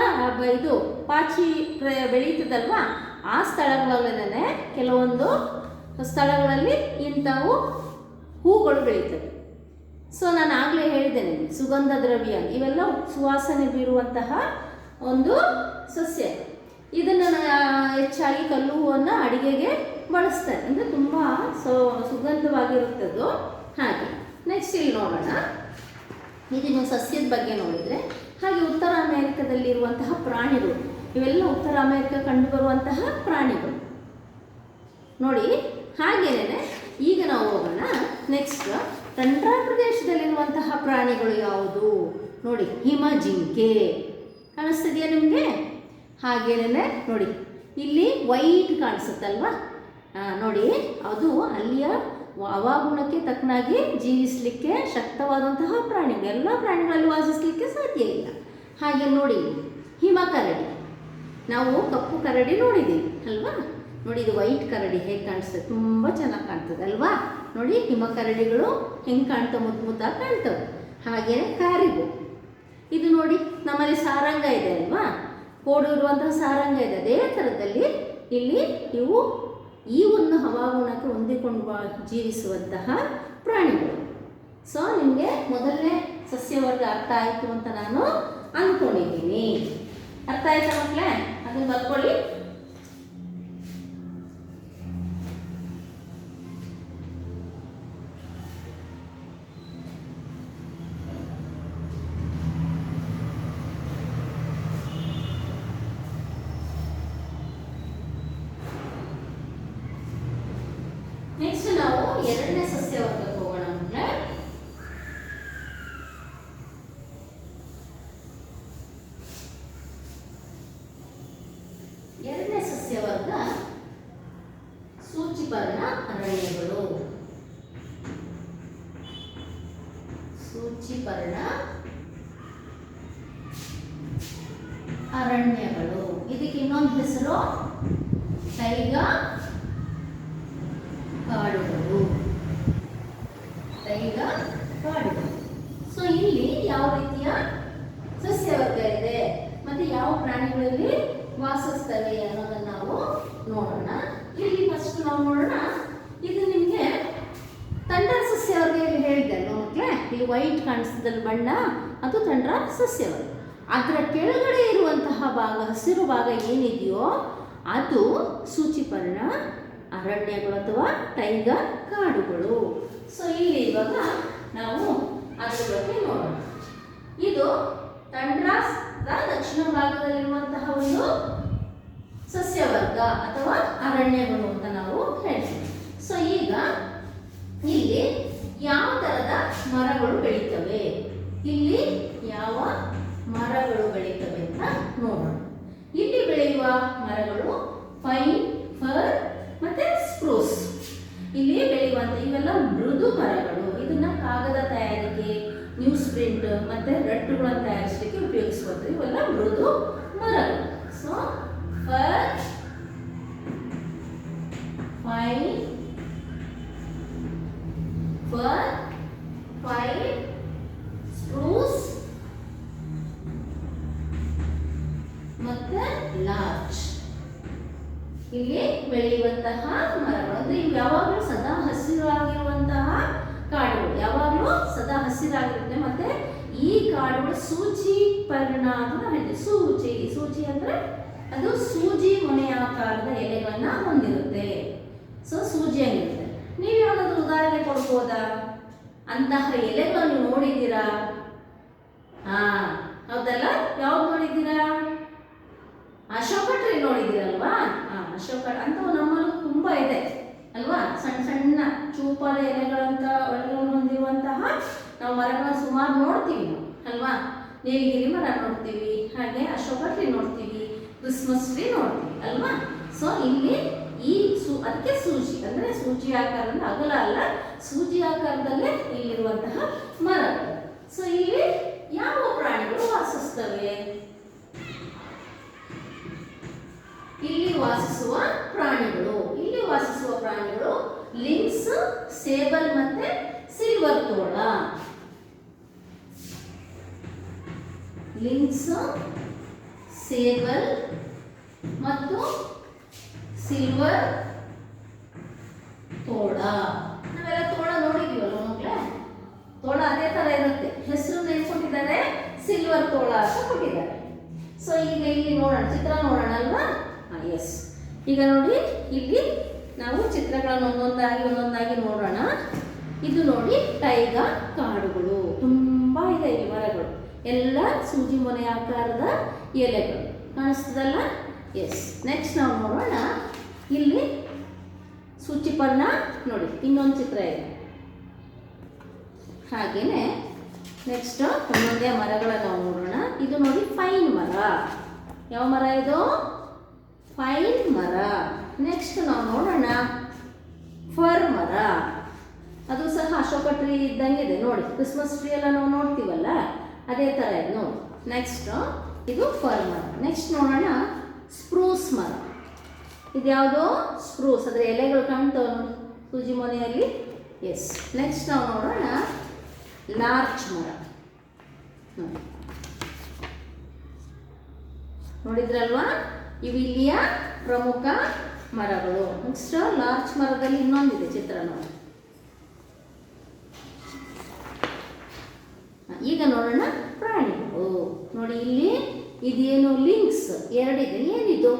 ಇದು ಪಾಚಿ ಬೆಳೀತದಲ್ವಾ, ಆ ಸ್ಥಳಗಳಲ್ಲೇ ಕೆಲವೊಂದು ಸ್ಥಳಗಳಲ್ಲಿ ಇಂಥವು ಹೂಗಳು ಬೆಳೀತವೆ. ಸೊ ನಾನು ಆಗಲೇ ಹೇಳಿದ್ದೇನೆ, ಸುಗಂಧ ದ್ರವ್ಯ ಇವೆಲ್ಲ ಸುವಾಸನೆ ಬೀರುವಂತಹ ಒಂದು ಸಸ್ಯ. ಇದನ್ನು ಹೆಚ್ಚಾಗಿ ಕಲ್ಲು ಹೂವನ್ನು ಅಡಿಗೆಗೆ ಬಳಸ್ತಾರೆ, ಅಂದರೆ ತುಂಬ ಸುಗಂಧವಾಗಿರುತ್ತದು. ಹಾಗೆ ನೆಕ್ಸ್ಟ್ ಇಲ್ಲಿ ನೋಡೋಣ. ಇದನ್ನು ಸಸ್ಯದ ಬಗ್ಗೆ ನೋಡಿದರೆ ಹಾಗೆ ಉತ್ತರ ಅಮೆರಿಕದಲ್ಲಿರುವಂತಹ ಪ್ರಾಣಿಗಳು, ಇವೆಲ್ಲ ಉತ್ತರ ಅಮೆರಿಕ ಕಂಡುಬರುವಂತಹ ಪ್ರಾಣಿಗಳು ನೋಡಿ. ಹಾಗೇನೆ ಈಗ ನಾವು ಹೋಗೋಣ ನೆಕ್ಸ್ಟ್. ಟಂಡ್ರಾ ಪ್ರದೇಶದಲ್ಲಿರುವಂತಹ ಪ್ರಾಣಿಗಳು ಯಾವುದು ನೋಡಿ? ಹಿಮ ಜಿಂಕೆ ಕಾಣಿಸ್ತಿದೆಯಾ ನಿಮಗೆ? ಹಾಗೇನೆ ನೋಡಿ ಇಲ್ಲಿ ವೈಟ್ ಕಾಣಿಸುತ್ತಲ್ವಾ? ನೋಡಿ ಅದು ಅಲ್ಲಿಯ ಹವಾಗುಣಕ್ಕೆ ತಕ್ಕನಾಗಿ ಜೀವಿಸಲಿಕ್ಕೆ ಶಕ್ತವಾದಂತಹ ಪ್ರಾಣಿಗಳು. ಎಲ್ಲ ಪ್ರಾಣಿಗಳಲ್ಲಿ ವಾಸಿಸಲಿಕ್ಕೆ ಸಾಧ್ಯ ಇಲ್ಲ. ಹಾಗೆ ನೋಡಿ ಹಿಮ ಕರಡಿ, ನಾವು ಕಪ್ಪು ಕರಡಿ ನೋಡಿದ್ದೀವಿ ಅಲ್ವಾ? ನೋಡಿ ಇದು ವೈಟ್ ಕರಡಿ ಹೇಗೆ ಕಾಣಿಸ್ತದೆ, ತುಂಬ ಚೆನ್ನಾಗಿ ಕಾಣ್ತದೆ ಅಲ್ವಾ? ನೋಡಿ ಹಿಮ ಕರಡಿಗಳು ಹೆಂಗೆ ಕಾಣ್ತವೆ, ಮುದ್ದು ಮುದ್ದಾಗಿ ಕಾಣ್ತವೆ. ಹಾಗೆಯೇ ಕಾರಿಗೋ, ಇದು ನೋಡಿ ನಮ್ಮಲ್ಲಿ ಸಾರಂಗ ಇದೆ ಅಲ್ವಾ? ಕೋಡು ಇರುವಂತಹ ಸಾರಂಗ ಇದೆ. ಅದೇ ಥರದಲ್ಲಿ ಇಲ್ಲಿ ಇವು ಈ ಒಂದು ಹವಾಗುಣಕ್ಕೆ ಹೊಂದಿಕೊಂಡು ಜೀವಿಸುವಂತಹ ಪ್ರಾಣಿಗಳು. ಸೊ ನಿಮಗೆ ಮೊದಲನೇ ಸಸ್ಯವರ್ಗ ಅರ್ಥ ಆಯಿತು ಅಂತ ನಾನು ಅಂದ್ಕೊಂಡಿದ್ದೀನಿ. ಅರ್ಥ ಆಯ್ತಾ ಮಕ್ಕಳೇ? ಅದನ್ನು ಬರ್ಕೊಳ್ಳಿ. ನೆಕ್ಸ್ಟ್ ನಾವು ಎರಡನೇ ಸಸ್ಯವರ್ಗಕ್ಕೆ ಹೋಗೋಣ ಮಕ್ಕಳೇ. ಸೂಚಿಪರ್ಣ ಅರಣ್ಯಗಳು. ಇದಕ್ಕೆ ಇನ್ನೊಂದು ಹೆಸರು ಟೈಗಾ ಕಾಡುಗಳು. ಟೈಗಾ ಕಾಡುಗಳು. ಸೊ ಇಲ್ಲಿ ಯಾವ ರೀತಿಯ ಸಸ್ಯವರ್ಗ ಇದೆ ಮತ್ತೆ ಯಾವ ಪ್ರಾಣಿಗಳಲ್ಲಿ ವಾಸಿಸ್ತವೆ ಅನ್ನೋದನ್ನ ನಾವು ನೋಡೋಣ. ಇಲ್ಲಿ ಫಸ್ಟ್ ನಾವು ನೋಡೋಣ. ಇದು ನಿಮಗೆ ತಂಡ್ರ ಸಸ್ಯವರ್ಗ ಇಲ್ಲಿ ಹೇಳಿದೆ ಮಕ್ಕಳೇ. ಇಲ್ಲಿ ವೈಟ್ ಕಾಣಿಸ್ತದಲ್ಲ ಬಣ್ಣ, ಅದು ತಂಡ್ರ ಸಸ್ಯವರ್ಗ. ಅದರ ಕೆಳಗಡೆ ಇರುವಂತಹ ಭಾಗ, ಹಸಿರು ಭಾಗ ಏನಿದೆಯೋ ಅದು ಸೂಚಿಪರ್ಣ ಅರಣ್ಯಗಳು ಅಥವಾ ಟೈಗಾ ಕಾಡುಗಳು. ಸೊ ಇಲ್ಲಿ ಇವಾಗ ನಾವು ಅದ್ರ ಬಗ್ಗೆ ನೋಡೋಣ. ಇದು ತಂಡ್ರದ ದಕ್ಷಿಣ ಭಾಗದಲ್ಲಿರುವಂತಹ ಒಂದು ಸಸ್ಯವರ್ಗ ಅಥವಾ ಅರಣ್ಯಗಳು ಅಂತ ನಾವು ಹೇಳ್ತೀವಿ. ಸೊ ಈಗ ಇಲ್ಲಿ ಯಾವ ಥರದ ಮರಗಳು ಬೆಳೀತವೆ, ಇಲ್ಲಿ ಯಾವ ಮರಗಳು ಬೆಳೀತವೆ ಅಂತ ನೋಡೋಣ. ಇಲ್ಲಿ ಬೆಳೆಯುವ ಮರಗಳು ಪೈನ್, ಫರ್ ಮತ್ತೆ ಸ್ಪ್ರೂಸ್. ಇಲ್ಲಿ ಬೆಳೆಯುವಂಥ ಇವೆಲ್ಲ ಮೃದು ಮರಗಳು. ಇದನ್ನ ಕಾಗದ ತಯಾರಿಕೆ, ನ್ಯೂಸ್ ಪ್ರಿಂಟ್ ಮತ್ತೆ ರಟ್ಟುಗಳನ್ನು ತಯಾರಿಸಲಿಕ್ಕೆ ಉಪಯೋಗಿಸುವಂಥದ್ದು. ಇವೆಲ್ಲ ಮೃದು ಮರಗಳು. So fir, pine, fir, pine, spruce ಮತ್ತೆ ಲಾರ್ಚ್ ಇಲ್ಲಿ ಬೆಳೆಯುವಂತಹ ಮರಗಳು. ಅಂದ್ರೆ ಇವು ಯಾವಾಗಲೂ ಸದಾ ಹಸಿರಾಗಿರುವಂತಹ ಕಾಡುಗಳು, ಯಾವಾಗಲೂ ಸದಾ ಹಸಿರಾಗಿರುತ್ತೆ. ಮತ್ತೆ ಈ ಕಾಡುಗಳು ಸೂಚಿಪರ್ಣ ಅಂತ ಹೇಳ್ತೀವಿ. ಸೂಚಿ ಅಂದ್ರೆ ಅದು ಸೂಜಿ ಮೊನೆಯಾಕಾರದ ಎಲೆಗಳನ್ನ ಹೊಂದಿರುತ್ತೆ. ಸೊ ಸೂಜಿಯಾಗಿರುತ್ತೆ. ನೀವು ಯಾವ್ದಾದ್ರು ಉದಾಹರಣೆ ಕೊಡ್ಬೋದಾ? ಅಂತಹ ಎಲೆಗಳನ್ನು ನೋಡಿದ್ದೀರಾ? ಹೌದಲ್ಲ? ಯಾವ್ದು ನೋಡಿದ್ದೀರಾ? ಅಶೋಕ ಟ್ರೀ ನೋಡಿದ್ದೀರಲ್ವಾ? ಅಶೋಕ ಅಂತವು ನಮ್ಮಲ್ಲೂ ತುಂಬಾ ಇದೆ ಅಲ್ವಾ? ಸಣ್ಣ ಸಣ್ಣ ಚೂಪಾದ ಎಲೆಗಳನ್ನು ಹೊಂದಿರುವಂತಹ ನಾವು ಮರಗಳನ್ನ ಸುಮಾರು ನೋಡ್ತೀವಿ ನಾವು ಅಲ್ವಾ? ನೀಲಗಿರಿ ಮರ ನೋಡ್ತೀವಿ, ಹಾಗೆ ಅಶೋಕ ಟ್ರೀ ನೋಡ್ತೀವಿ, ಕ್ರಿಸ್ಮಸ್ ಟ್ರೀ ನೋಡ್ತೀವಿ ಅಲ್ವಾ? ಸೊ ಇಲ್ಲಿ ಈ ಅದಕ್ಕೆ ಸೂಜಿ ಅಂದ್ರೆ ಸೂಜಿ ಆಕಾರದ, ಅಗಲ ಅಲ್ಲ, ಸೂಜಿ ಆಕಾರದಲ್ಲೇ ಇಲ್ಲಿರುವಂತಹ ಮರಗಳು. ಸೊ ಇಲ್ಲಿ ಯಾವ ಪ್ರಾಣಿಗಳು ವಾಸಿಸ್ತವೆ? ಇಲ್ಲಿ ವಾಸಿಸುವ ಪ್ರಾಣಿಗಳು ಲಿಂಕ್ಸ್, ಸೇಬಲ್ ಮತ್ತೆ ಸಿಲ್ವರ್ ತೋಳ. ಲಿಂಕ್ಸ್, ಸೇಬಲ್ ಮತ್ತು ಸಿಲ್ವರ್ ತೋಳ. ನಾವೆಲ್ಲ ತೋಳ ನೋಡಿದೀವಲ್ಲ ಮಕ್ಕಳೇ? ತೋಳ ಅದೇ ತರ ಇರುತ್ತೆ. ಹೆಸರು ಕೊಟ್ಟಿದ್ದಾರೆ, ಸಿಲ್ವರ್ ತೋಳ ಅಂತ ಕೊಟ್ಟಿದ್ದಾರೆ. ಸೊ ಈಗ ಇಲ್ಲಿ ನೋಡೋಣ, ಚಿತ್ರ ನೋಡೋಣ ಅಲ್ವಾ? ಎಸ್. ಈಗ ನೋಡಿ, ಇಲ್ಲಿ ನಾವು ಚಿತ್ರಗಳನ್ನು ಒಂದೊಂದಾಗಿ ನೋಡೋಣ. ಇದು ನೋಡಿ ಟೈಗಾ ಕಾಡುಗಳು. ತುಂಬಾ ಇದೆ ಈ ಮರಗಳು, ಎಲ್ಲ ಸೂಜಿ ಮೊನೆ ಆಕಾರದ ಎಲೆಗಳು ಕಾಣಿಸ್ತದಲ್ಲ? ಎಸ್. ನೆಕ್ಸ್ಟ್ ನಾವು ನೋಡೋಣ. ಇಲ್ಲಿ ಸೂಚಿಪರ್ಣ ನೋಡಿ, ಇನ್ನೊಂದು ಚಿತ್ರ ಇದೆ. ಹಾಗೇನೆ ನೆಕ್ಸ್ಟ್ ಒಂದೊಂದೇ ಮರಗಳನ್ನು ನಾವು ನೋಡೋಣ. ಇದು ನೋಡಿ ಪೈನ್ ಮರ. ಯಾವ ಮರ ಇದು? ಪೈನ್ ಮರ. ನೆಕ್ಸ್ಟ್ ನಾವು ನೋಡೋಣ ಫರ್ ಮರ. ಅದು ಸಹ ಅಶೋಕ ಟ್ರೀ ಇದ್ದಂಗಿದೆ ನೋಡಿ. ಕ್ರಿಸ್ಮಸ್ ಟ್ರೀ ಎಲ್ಲ ನಾವು ನೋಡ್ತೀವಲ್ಲ, ಅದೇ ಥರ ಇದೆ ನೋಡಿ. ನೆಕ್ಸ್ಟ್ ಇದು ಫರ್ ಮರ. ನೆಕ್ಸ್ಟ್ ನೋಡೋಣ ಸ್ಪ್ರೂಸ್ ಮರ. ಇದು ಯಾವುದು? ಸ್ಪ್ರೂಸ್. ಅದರ ಎಲೆಗಳು ಕಾಣ್ತಾವೆ ನೋಡಿ ಸೂಜಿ ಮೊನೆಯಲ್ಲಿ. ಎಸ್. ನೆಕ್ಸ್ಟ್ ನಾವು ನೋಡೋಣ ಲಾರ್ಚ್ ಮರ. ನೋಡಿದ್ರಲ್ವಾ? ಇವು ಇಲ್ಲಿಯ ಪ್ರಮುಖ ಮರಗಳು. ನೆಕ್ಸ್ಟ್ ಲಾರ್ಚ್ ಮರದಲ್ಲಿ ಇನ್ನೊಂದಿದೆ ಚಿತ್ರ ನೋಡಿ. ಈಗ ನೋಡೋಣ ಪ್ರಾಣಿಗಳು. ನೋಡಿ ಇಲ್ಲಿ ಇದೇನು? ಲಿಂಕ್ಸ್ ಎರಡಿದೆ. ಏನಿದು?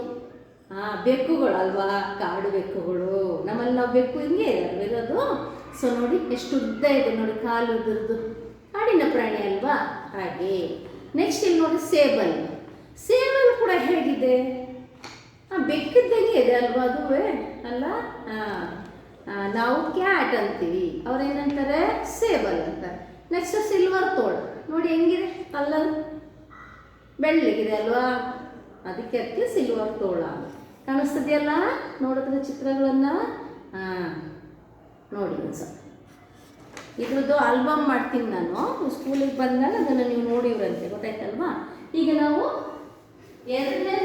ಬೆಕ್ಕುಗಳು ಅಲ್ವಾ? ಕಾಡು ಬೆಕ್ಕುಗಳು. ನಮ್ಮಲ್ಲಿ ನಾವು ಬೆಕ್ಕು ಹಿಂಗೆ ಇರೋದು. ಸೊ ನೋಡಿ ಎಷ್ಟು ಉದ್ದ ಇದೆ ನೋಡಿ ಕಾಲು ಉದ್ರದ್ದು. ಕಾಡಿನ ಪ್ರಾಣಿ ಅಲ್ವಾ? ಹಾಗೆ. ನೆಕ್ಸ್ಟ್ ಇಲ್ಲಿ ನೋಡಿ ಸೇಬಲ್. ಸೇಬಲ್ ಕೂಡ ಹೇಗಿದೆ? ಬೆಕ್ಕಿದ್ದಂಗೆ ಇದೆ ಅಲ್ವಾ? ಅದುವೇ ಅಲ್ಲ? ನಾವು ಕ್ಯಾಟ್ ಅಂತೀವಿ, ಅವ್ರೇನಂತಾರೆ ಸೇಬಲ್ ಅಂತಾರೆ. ನೆಕ್ಸ್ಟ್ ಸಿಲ್ವರ್ ತೋಳ. ನೋಡಿ ಹೆಂಗಿದೆ ಕಲ್ಲರ್? ಬೆಳ್ಳಗಿದೆ ಅಲ್ವಾ? ಅದಕ್ಕೆ ಸಿಲ್ವರ್ ತೋಳ ಕಾಣಿಸ್ತದೆಯಲ್ಲ ನೋಡಿದ್ರೆ ಚಿತ್ರಗಳನ್ನು. ನೋಡಿ ಒಂದ್ಸಲ ಇದ್ರದ್ದು ಆಲ್ಬಮ್ ಮಾಡ್ತೀನಿ ನಾನು, ಸ್ಕೂಲಿಗೆ ಬಂದಾಗ ಅದನ್ನು ನೀವು ನೋಡಿವ್ರಂತೆ, ಗೊತ್ತಾಯ್ತಲ್ವಾ? ಈಗ ನಾವು ಎರಡನೇ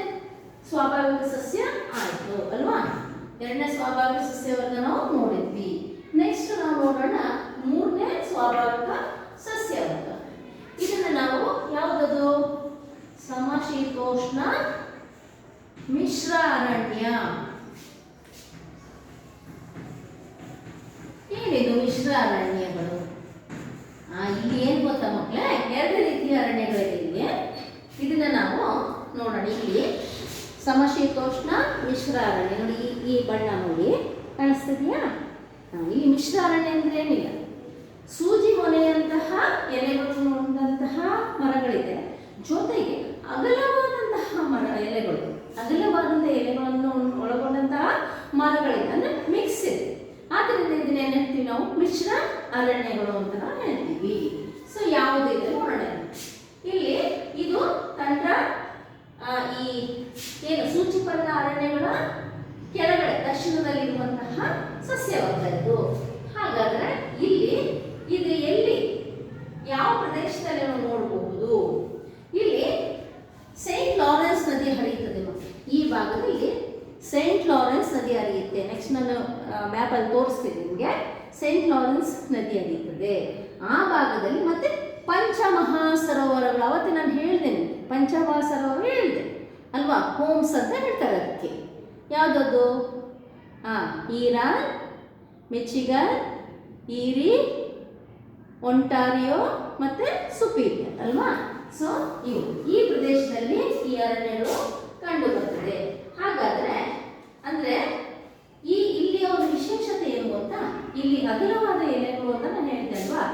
ಸ್ವಾಭಾವಿಕ ಸಸ್ಯ ಆಯಿತು ಅಲ್ವಾ? ಎರಡನೇ ಸ್ವಾಭಾವಿಕ ಸಸ್ಯವರ್ಗ ನಾವು ನೋಡಿದ್ವಿ. ನೆಕ್ಸ್ಟ್ ನಾವು ನೋಡೋಣ ಮೂರನೇ ಸ್ವಾಭಾವಿಕ ಸಸ್ಯವರ್ಗ. ಇದನ್ನು ನಾವು ಯಾವುದದು? ಸಮಶೀತೋಷ್ಣ ಮಿಶ್ರ ಅರಣ್ಯ. ಏನಿದು ಮಿಶ್ರ ಅರಣ್ಯಗಳು? ಇಲ್ಲಿ ಏನು ಗೊತ್ತಾ ಮಕ್ಕಳೇ, ಎರಡು ರೀತಿಯ ಅರಣ್ಯಗಳಿದೆ ಇಲ್ಲಿ. ಇದನ್ನ ನಾವು ನೋಡೋಣ. ಇಲ್ಲಿ ಸಮಶೀತೋಷ್ಣ ಮಿಶ್ರ ಅರಣ್ಯ ನೋಡಿ, ಈ ಬಣ್ಣ ನೋಡಿ ಕಾಣಿಸ್ತಿದೆಯಾ? ಇಲ್ಲಿ ಮಿಶ್ರ ಅರಣ್ಯ ಅಂದ್ರೆ ಏನಿಲ್ಲ, ಸೂಜಿ ಮೊನೆಯಂತಹ ಎಲೆಗಳನ್ನು ಹೊಂದಂತಹ ಮರಗಳಿದೆ, ಜೊತೆಗೆ ಅಗಲವಾದಂತಹ ಅಗಲವಾದಂತಹ ಎಲೆಗಳನ್ನು ಒಳಗೊಂಡಂತಹ ಮರಗಳಿದೆ, ಅಂದ್ರೆ ಮಿಕ್ಸ್ ಇದೆ. ಆದ್ದರಿಂದ ಇದನ್ನ ಏನು ಹೇಳ್ತೀವಿ ನಾವು? ಮಿಶ್ರ ಅರಣ್ಯಗಳು ಅಂತ ನಾವು ಹೇಳ್ತೀವಿ. ಸೊ ಯಾವುದಿದೆ ನೋಡೋಣ. ಇಲ್ಲಿ ಇದು ತಂಡ ಈ ಏನು ಸೂಚಿಪರ್ಣ ಅರಣ್ಯಗಳ ಕೆಳಗಡೆ ದಕ್ಷಿಣದಲ್ಲಿರುವಂತಹ ಸಸ್ಯವರ್ಗ ಇದು. ಹಾಗಾದ್ರೆ ಇಲ್ಲಿ ಇದು ಎಲ್ಲಿ ಯಾವ ಪ್ರದೇಶದಲ್ಲಿ ನಾವು ನೋಡಬಹುದು? ಇಲ್ಲಿ ಸೈಂಟ್ ಲಾರೆನ್ಸ್ ನದಿ ಹರಿಯುತ್ತದೆ. ಈ ಭಾಗದಲ್ಲಿ ಸೈಂಟ್ ಲಾರೆನ್ಸ್ ನದಿ ಹರಿಯುತ್ತೆ. ನೆಕ್ಸ್ಟ್ ನಾನು ಮ್ಯಾಪಲ್ಲಿ ತೋರಿಸ್ತೀನಿ ನಿಮಗೆ. ಸೈಂಟ್ ಲಾರೆನ್ಸ್ ನದಿ ಹರಿಯುತ್ತದೆ ಆ ಭಾಗದಲ್ಲಿ. ಮತ್ತೆ ಪಂಚಮಹಾಸರೋವರಗಳು, ಅವತ್ತು ನಾನು ಹೇಳಿದೆ ನಿಮಗೆ, ಪಂಚಮಹಾಸರೋವರ ಹೇಳಿದೆ ಅಲ್ವಾ? ಹೋಮ್ಸ್ ಅಂತ ಹೇಳ್ತಾರೆ ಅದಕ್ಕೆ. ಯಾವುದದು? ಈರಾನ್, ಮಿಚಿಗನ್, ಈರಿ, ಒಂಟಾರಿಯೋ ಮತ್ತು ಸುಪೀರಿಯರ್ ಅಲ್ವಾ? ಸೊ ಇವು ಈ ಪ್ರದೇಶದಲ್ಲಿ ಈ ಅರಣ್ಯಗಳು ಕಂಡು ಬರ್ತದೆ. ಹಾಗಾದ್ರೆ ಅಂದ್ರೆ ಇಲ್ಲಿಯ ಒಂದು ವಿಶೇಷತೆ ಏನು ಗೊತ್ತಾ? ಇಲ್ಲಿ ಅಗಲವಾದ ಎಲೆಗಳು ಅಂತ ನಾನು ಹೇಳ್ದೆ ಅಲ್ವಾ?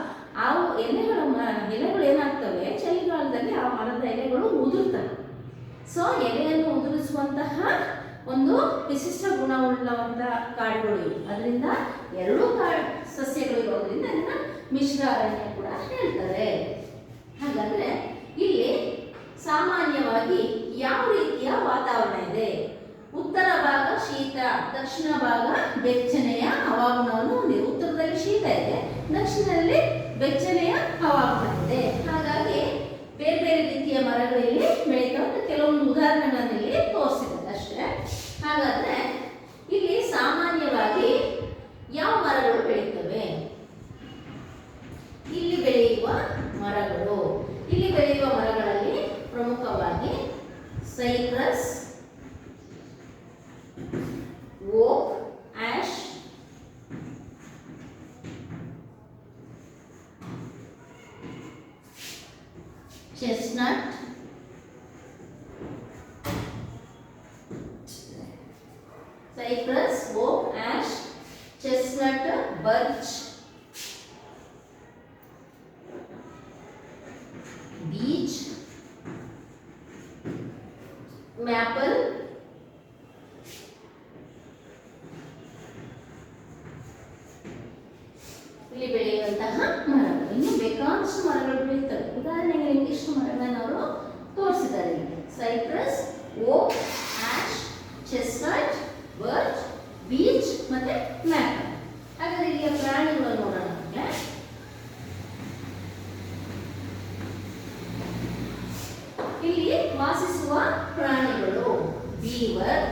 ಆ ಎಲೆಗಳು ಏನಾಗ್ತವೆ, ಚಳಿಗಾಲದಲ್ಲಿ ಆ ಮರದ ಎಲೆಗಳು ಉದುರ್ತವೆ. ಸೊ ಎಲೆಯನ್ನು ಉದುರಿಸುವಂತಹ ಒಂದು ವಿಶಿಷ್ಟ ಗುಣವುಳ್ಳವಂತಹ ಕಾಡುಗಳು ಇವೆ. ಅದರಿಂದ ಎರಡೂ ಸಸ್ಯಗಳು ಇರೋದ್ರಿಂದ ಅದನ್ನ ಮಿಶ್ರ ಅರಣ್ಯ ಕೂಡ ಹೇಳ್ತಾರೆ. ಹಾಗಾದ್ರೆ ಇಲ್ಲಿ ಸಾಮಾನ್ಯವಾಗಿ ಯಾವ ರೀತಿಯ ವಾತಾವರಣ ಇದೆ? ಉತ್ತರ ಭಾಗ ಶೀತ, ದಕ್ಷಿಣ ಭಾಗ ಬೆಚ್ಚನೆಯ ಹವಾಗುಣವನ್ನು ಹೊಂದಿದೆ. ಉತ್ತರದಲ್ಲಿ ಶೀತ ಇದೆ, ದಕ್ಷಿಣದಲ್ಲಿ ಬೆಚ್ಚನೆಯ ಹವಾಗುಣ ಇದೆ. ಹಾಗಾಗಿ ಬೇರೆ ಬೇರೆ ರೀತಿಯ ಮರಗಳಲ್ಲಿ ಬೆಳೀತಾವೆ. ಕೆಲವೊಂದು ಉದಾಹರಣೆಗಳನ್ನು ಇಲ್ಲಿ ತೋರಿಸಿದ್ದಾರೆ ಅಷ್ಟೇ. ಹಾಗಾದ್ರೆ ಇಲ್ಲಿ ಸಾಮಾನ್ಯವಾಗಿ ಯಾವ ಮರಗಳು ಬೆಳೀತವೆ? ಇಲ್ಲಿ ಬೆಳೆಯುವ ಮರಗಳಲ್ಲಿ ಪ್ರಮುಖವಾಗಿ cypress, oak, ash, chestnut, cypress, oak, ash, chestnut, birch, beech, maple, ಇಲ್ಲಿ ಬೆಳೆಯುವಂತಹ ಮರಗಳು. ಇನ್ನು ಬೇಕಾದಷ್ಟು ಮರಗಳು ಬೆಳೆಯುತ್ತವೆ. ಉದಾಹರಣೆಗೆ ನಿಮಗೆ ಇಷ್ಟು ಮರಗಳನ್ನು ಅವರು ತೋರಿಸಿದ್ದಾರೆ. Cyprus, oak, ash, chestnut, birch, beach ಮತ್ತೆ ಮ್ಯಾಪಲ್. ಹಾಗಾದ್ರೆ ಇಲ್ಲಿಯ ಪ್ರಾಣಿಗಳನ್ನು ನೋಡೋಣ. ಇಲ್ಲಿ ವಾಸಿಸುವ ಪ್ರಾಣಿಗಳು ಬೀವರ್,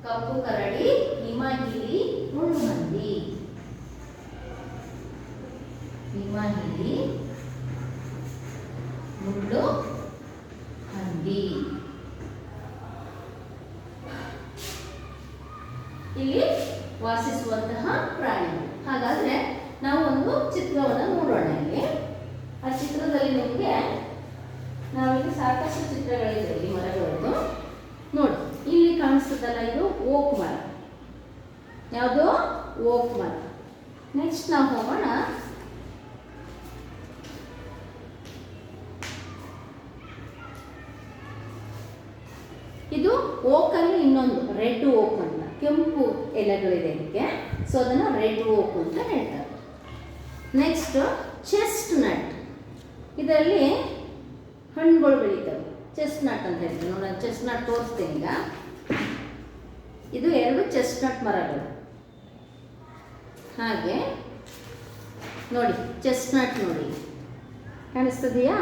ಕಪ್ಪು ಕರಡಿ, ಹಿಮಗಿರಿ, ಮುಳ್ಳುಹಂದಿ, ಮುಳ್ಳು ಹಂದಿ. ಇಲ್ಲಿ ವಾಸಿಸುವಂತಹ ಪ್ರಾಣಿಗಳು. ಹಾಗಾದ್ರೆ ನಾವು ಒಂದು ಚಿತ್ರವನ್ನು ನೋಡೋಣ. ಇಲ್ಲಿ ಆ ಚಿತ್ರದಲ್ಲಿ ನಿಮಗೆ ನಾವಿಲ್ಲಿ ಸಾಕಷ್ಟು ಚಿತ್ರಗಳಿದೆ ಈ ಮರಗಳದ್ದು ನೋಡಿ. ಇಲ್ಲಿ ಕಾಣಿಸ್ತದಲ್ಲ, ಇದು ಓಕ್ ಮರ. ಯಾವುದು? ಓಕ್ ಮರ. ನೆಕ್ಸ್ಟ್ ನಾವು ಹೋಗೋಣ. ಇದು ಓಕಲ್ಲಿ ಇನ್ನೊಂದು ರೆಡ್ ಓಕ್ ಅಂತ, ಕೆಂಪು ಎಲೆಗಳಿದೆ ಇದಕ್ಕೆ. ಸೊ ಅದನ್ನು ರೆಡ್ ಓಕ್ ಅಂತ ಹೇಳ್ತಾರೆ. Next chestnut. ಇದರಲ್ಲಿ ಹಣ್ಣುಗಳು ಬೆಳೀತವೆ. ಚೆಸ್ಟ್ನಟ್ ಅಂತ ಹೇಳ್ತೀನಿ ನೋಡಿ. ಚೆಸ್ಟ್ನಟ್ ತೋರಿಸ್ತೀನಿ ಈಗ. ಇದು 2 ಚೆಸ್ಟ್ನಟ್ ಮರಗಳು. ಹಾಗೆ ನೋಡಿ ಚೆಸ್ಟ್ನಟ್ ನೋಡಿ ಕಾಣಿಸ್ತದೆಯಾ?